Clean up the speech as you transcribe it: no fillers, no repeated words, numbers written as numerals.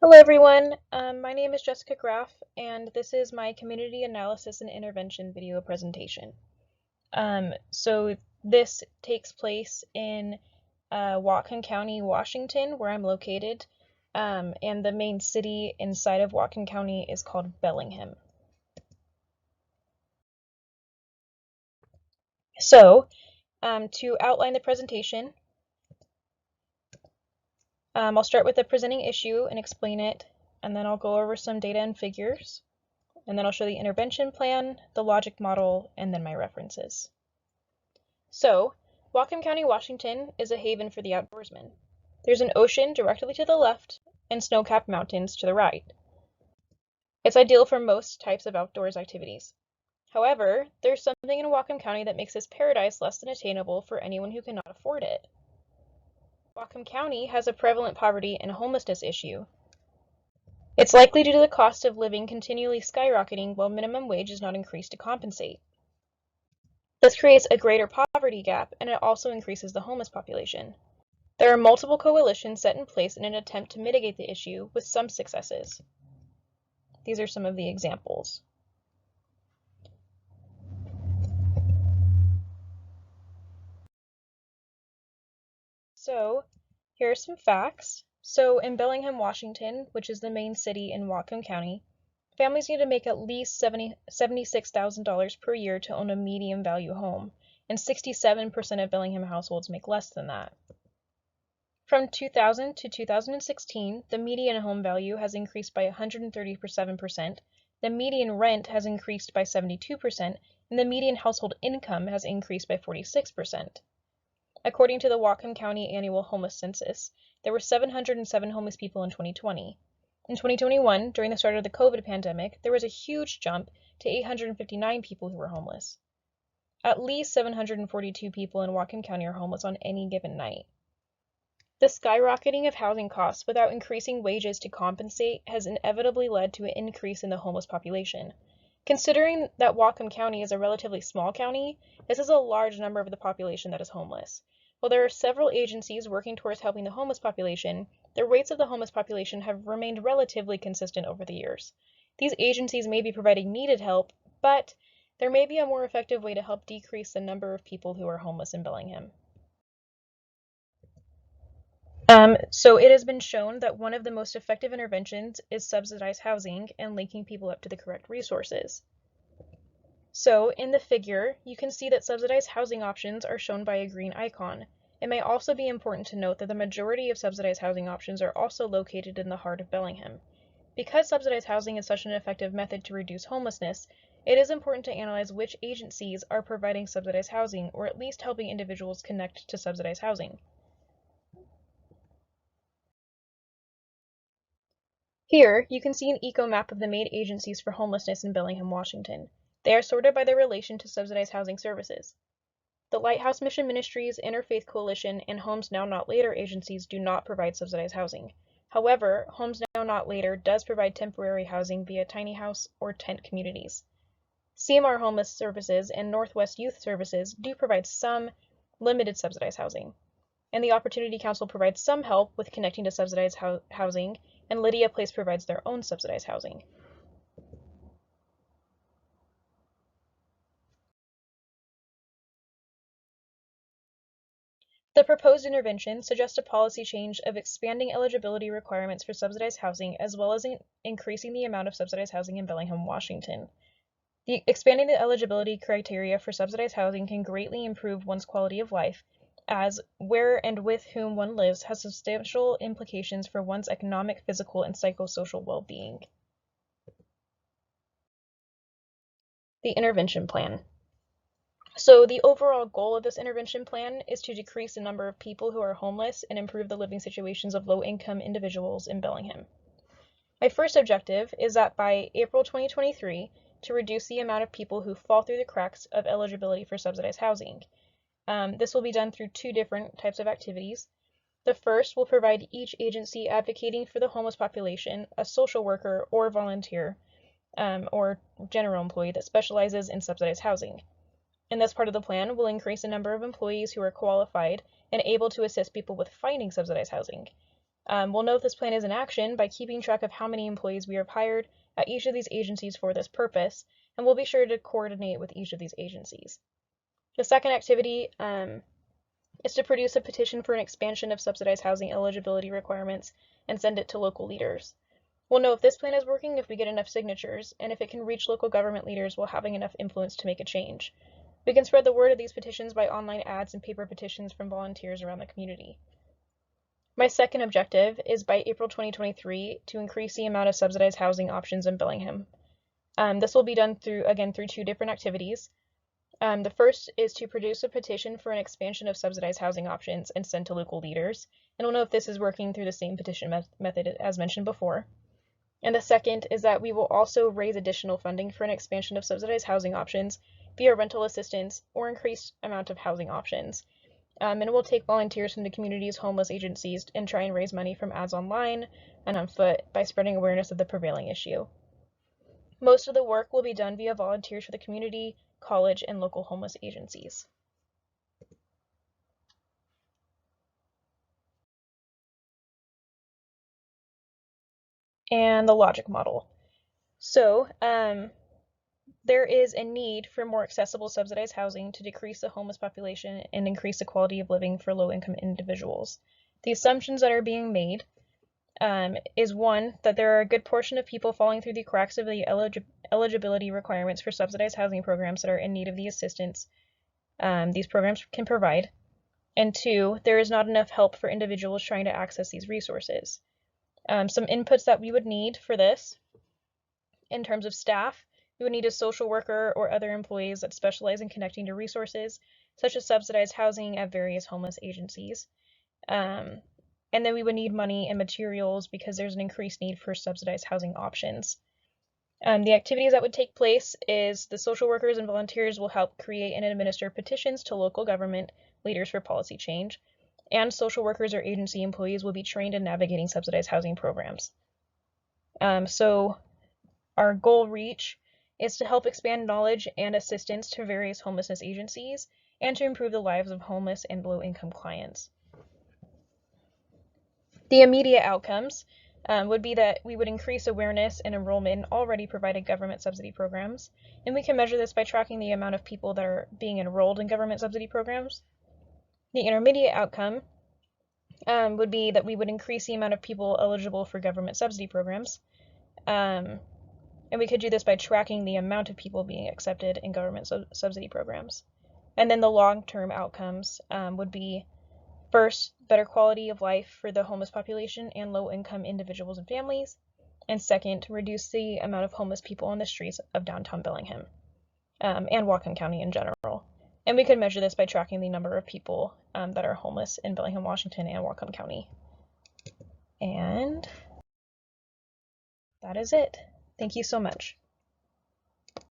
Hello everyone, my name is Jessica Graff and this is my Community Analysis and Intervention video presentation. So this takes place in Whatcom County, Washington, where I'm located, and the main city inside of Whatcom County is called Bellingham. So to outline the presentation, I'll start with the presenting issue and explain it, and then I'll go over some data and figures. And then I'll show the intervention plan, the logic model, and then my references. So, Whatcom County, Washington is a haven for the outdoorsman. There's an ocean directly to the left and snow-capped mountains to the right. It's ideal for most types of outdoors activities. However, there's something in Whatcom County that makes this paradise less than attainable for anyone who cannot afford it. Whatcom County has a prevalent poverty and homelessness issue. It's likely due to the cost of living continually skyrocketing while minimum wage is not increased to compensate. This creates a greater poverty gap, and it also increases the homeless population. There are multiple coalitions set in place in an attempt to mitigate the issue, with some successes. These are some of the examples. So, here are some facts. So, in Bellingham, Washington, which is the main city in Whatcom County, families need to make at least $76,000 per year to own a medium value home, and 67% of Bellingham households make less than that. From 2000 to 2016, the median home value has increased by 137%, the median rent has increased by 72%, and the median household income has increased by 46%. According to the Whatcom County Annual Homeless Census, there were 707 homeless people in 2020. In 2021, during the start of the COVID pandemic, there was a huge jump to 859 people who were homeless. At least 742 people in Whatcom County are homeless on any given night. The skyrocketing of housing costs without increasing wages to compensate has inevitably led to an increase in the homeless population. Considering that Whatcom County is a relatively small county, this is a large number of the population that is homeless. While there are several agencies working towards helping the homeless population, the rates of the homeless population have remained relatively consistent over the years. These agencies may be providing needed help, but there may be a more effective way to help decrease the number of people who are homeless in Bellingham. So it has been shown that one of the most effective interventions is subsidized housing and linking people up to the correct resources. So in the figure, you can see that subsidized housing options are shown by a green icon. It may also be important to note that the majority of subsidized housing options are also located in the heart of Bellingham. Because subsidized housing is such an effective method to reduce homelessness, it is important to analyze which agencies are providing subsidized housing, or at least helping individuals connect to subsidized housing. Here, you can see an eco-map of the main agencies for homelessness in Bellingham, Washington. They are sorted by their relation to subsidized housing services. The Lighthouse Mission Ministries, Interfaith Coalition, and Homes Now Not Later agencies do not provide subsidized housing. However, Homes Now Not Later does provide temporary housing via tiny house or tent communities. CMR Homeless Services and Northwest Youth Services do provide some limited subsidized housing. And the Opportunity Council provides some help with connecting to subsidized housing, and Lydia Place provides their own subsidized housing. The proposed intervention suggests a policy change of expanding eligibility requirements for subsidized housing, as well as increasing the amount of subsidized housing in Bellingham, Washington. Expanding the eligibility criteria for subsidized housing can greatly improve one's quality of life, as where and with whom one lives has substantial implications for one's economic, physical, and psychosocial well-being. The intervention plan. So the overall goal of this intervention plan is to decrease the number of people who are homeless and improve the living situations of low-income individuals in Bellingham. My first objective is that by April 2023, to reduce the amount of people who fall through the cracks of eligibility for subsidized housing. This will be done through two different types of activities. The first will provide each agency advocating for the homeless population a social worker or volunteer or general employee that specializes in subsidized housing. And this part of the plan will increase the number of employees who are qualified and able to assist people with finding subsidized housing. We'll know if this plan is in action by keeping track of how many employees we have hired at each of these agencies for this purpose, and we'll be sure to coordinate with each of these agencies. The second activity is to produce a petition for an expansion of subsidized housing eligibility requirements and send it to local leaders. We'll know if this plan is working if we get enough signatures, and if it can reach local government leaders while having enough influence to make a change. We can spread the word of these petitions by online ads and paper petitions from volunteers around the community. My second objective is by April 2023 to increase the amount of subsidized housing options in Bellingham. This will be done through two different activities. The first is to produce a petition for an expansion of subsidized housing options and send to local leaders, and we'll know if this is working through the same petition method as mentioned before. And the second is that we will also raise additional funding for an expansion of subsidized housing options via rental assistance or increased amount of housing options. And we'll take volunteers from the community's homeless agencies and try and raise money from ads online and on foot by spreading awareness of the prevailing issue. Most of the work will be done via volunteers for the community, college, and local homeless agencies. And the logic model. So, there is a need for more accessible subsidized housing to decrease the homeless population and increase the quality of living for low-income individuals. The assumptions that are being made is one, that there are a good portion of people falling through the cracks of the eligibility requirements for subsidized housing programs that are in need of the assistance these programs can provide. And two, there is not enough help for individuals trying to access these resources. Some inputs that we would need for this, in terms of staff, we would need a social worker or other employees that specialize in connecting to resources, such as subsidized housing at various homeless agencies. And then we would need money and materials because there's an increased need for subsidized housing options. The activities that would take place is the social workers and volunteers will help create and administer petitions to local government leaders for policy change, and social workers or agency employees will be trained in navigating subsidized housing programs. So our goal reach is to help expand knowledge and assistance to various homelessness agencies and to improve the lives of homeless and low-income clients. The immediate outcomes would be that we would increase awareness and enrollment in already provided government subsidy programs, and we can measure this by tracking the amount of people that are being enrolled in government subsidy programs. The intermediate outcome would be that we would increase the amount of people eligible for government subsidy programs, and we could do this by tracking the amount of people being accepted in government subsidy programs. And then the long-term outcomes would be, first, better quality of life for the homeless population and low-income individuals and families, and second, reduce the amount of homeless people on the streets of downtown Bellingham and Whatcom County in general. And we could measure this by tracking the number of people that are homeless in Bellingham, Washington, and Whatcom County. And that is it. Thank you so much.